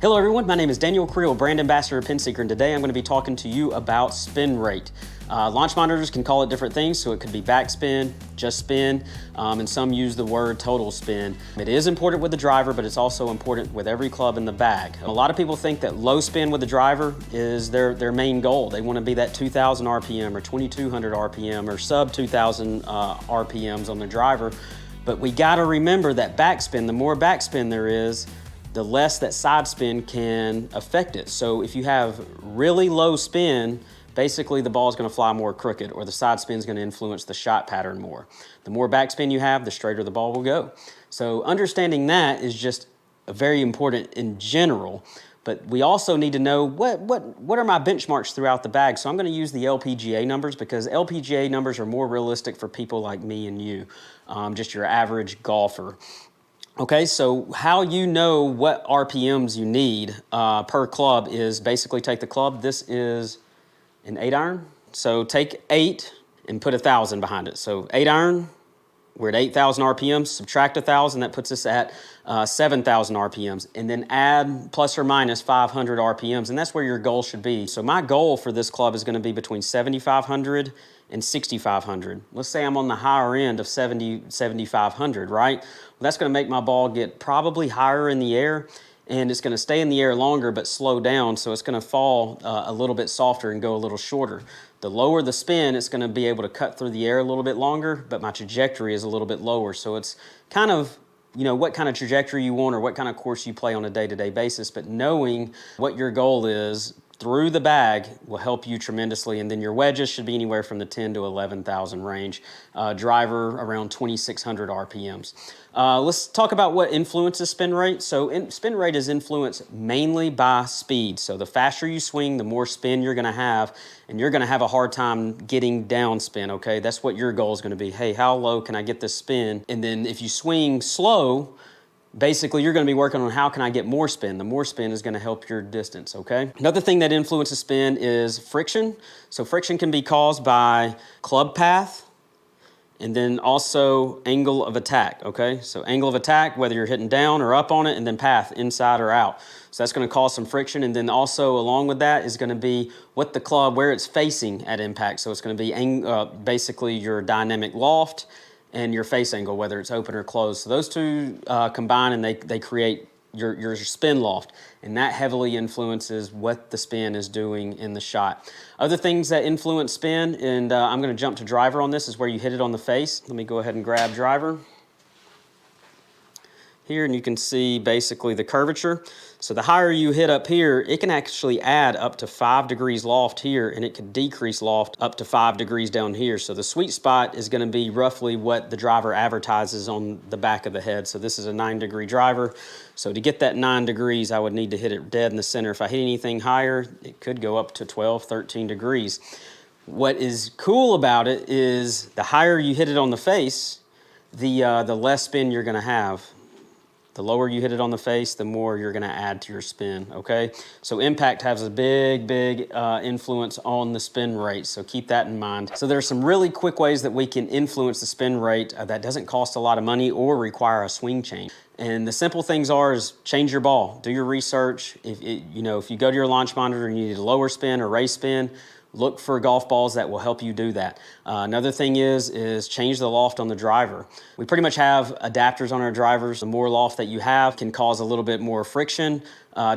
Hello everyone, my name is Daniel Creel, brand ambassador of PinSeeker, and today I'm going to be talking to you about spin rate. Launch monitors can call it different things, so it could be backspin, just spin, and some use the word total spin. It is important with the driver, but it's also important with every club in the bag. A lot of people think that low spin with the driver is their main goal. They want to be that 2,000 RPM or 2,200 RPM or sub 2,000 RPMs on the driver, but we got to remember that backspin, the more backspin there is, the less that side spin can affect it. So if you have really low spin, basically the ball is going to fly more crooked, or the side spin is going to influence the shot pattern more. The more backspin you have, the straighter the ball will go. So understanding that is just very important in general, but we also need to know what are my benchmarks throughout the bag. So I'm going to use the LPGA numbers because LPGA numbers are more realistic for people like me and you, just your average golfer. Okay, so how you know what RPMs you need per club is basically take the club. This is an 8-iron. So take 8 and put 1,000 behind it. So 8-iron, we're at 8,000 RPMs, subtract 1,000, that puts us at 7,000 RPMs, and then add plus or minus 500 RPMs, and that's where your goal should be. So my goal for this club is going to be between 7,500 and 6,500. Let's say I'm on the higher end of 7,500, right? Well, that's going to make my ball get probably higher in the air, and it's going to stay in the air longer but slow down, so it's going to fall a little bit softer and go a little shorter. The lower the spin, it's going to be able to cut through the air a little bit longer, but my trajectory is a little bit lower. So it's kind of, you know, what kind of trajectory you want or what kind of course you play on a day-to-day basis, but knowing what your goal is through the bag will help you tremendously. And then your wedges should be anywhere from the 10 to 11,000 range. Driver around 2,600 RPMs. Let's talk about what influences spin rate. So spin rate is influenced mainly by speed. So the faster you swing, the more spin you're gonna have, and you're gonna have a hard time getting down spin, okay? That's what your goal is gonna be. Hey, how low can I get this spin? And then if you swing slow, basically, you're going to be working on how can I get more spin. The more spin is going to help your distance, okay? Another thing that influences spin is friction. So friction can be caused by club path and then also angle of attack, okay? So angle of attack, whether you're hitting down or up on it, and then path, inside or out. So that's going to cause some friction, and then also along with that is going to be what the club, where it's facing at impact. So it's going to be basically your dynamic loft and your face angle, whether it's open or closed. So those two combine and they create your spin loft, and that heavily influences what the spin is doing in the shot. Other things that influence spin, and I'm gonna jump to driver on this, is where you hit it on the face. Let me go ahead and grab driver here, and you can see basically the curvature. So the higher you hit up here, it can actually add up to 5 degrees loft here, and it can decrease loft up to 5 degrees down here. So the sweet spot is going to be roughly what the driver advertises on the back of the head. So this is a 9-degree driver. So to get that 9 degrees, I would need to hit it dead in the center. If I hit anything higher, it could go up to 12, 13 degrees. What is cool about it is the higher you hit it on the face, the less spin you're going to have. The lower you hit it on the face, the more you're going to add to your spin, okay? So impact has a big influence on the spin rate, so keep that in mind. So there are some really quick ways that we can influence the spin rate that doesn't cost a lot of money or require a swing change. And the simple things is change your ball, do your research. If you go to your launch monitor and you need a lower spin or raise spin, look for golf balls that will help you do that. Another thing is change the loft on the driver. We pretty much have adapters on our drivers. The more loft that you have can cause a little bit more friction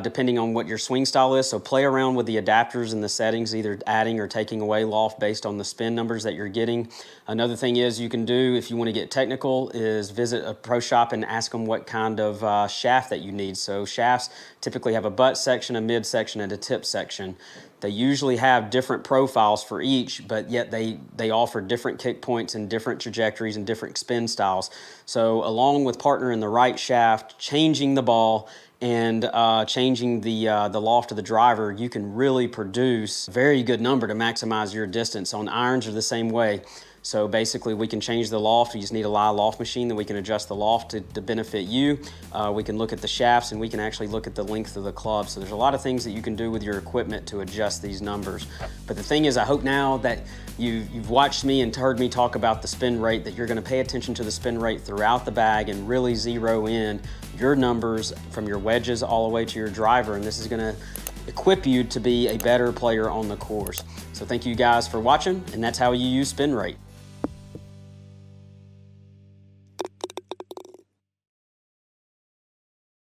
depending on what your swing style is. So play around with the adapters and the settings, either adding or taking away loft based on the spin numbers that you're getting. Another thing is you can do, if you want to get technical, is visit a pro shop and ask them what kind of shaft that you need. So shafts typically have a butt section, a mid section, and a tip section. They usually have different profiles for each, but yet they offer different kick points and different trajectories and different spin styles. So along with partnering the right shaft, changing the ball, and changing the loft of the driver, you can really produce a very good number to maximize your distance. On irons are the same way. So basically we can change the loft. You just need a live loft machine that we can adjust the loft to benefit you. We can look at the shafts, and we can actually look at the length of the club. So there's a lot of things that you can do with your equipment to adjust these numbers. But the thing is, I hope now that you've watched me and heard me talk about the spin rate, that you're gonna pay attention to the spin rate throughout the bag and really zero in your numbers from your wedges all the way to your driver, and this is gonna equip you to be a better player on the course. So thank you guys for watching, and that's how you use SpinRate.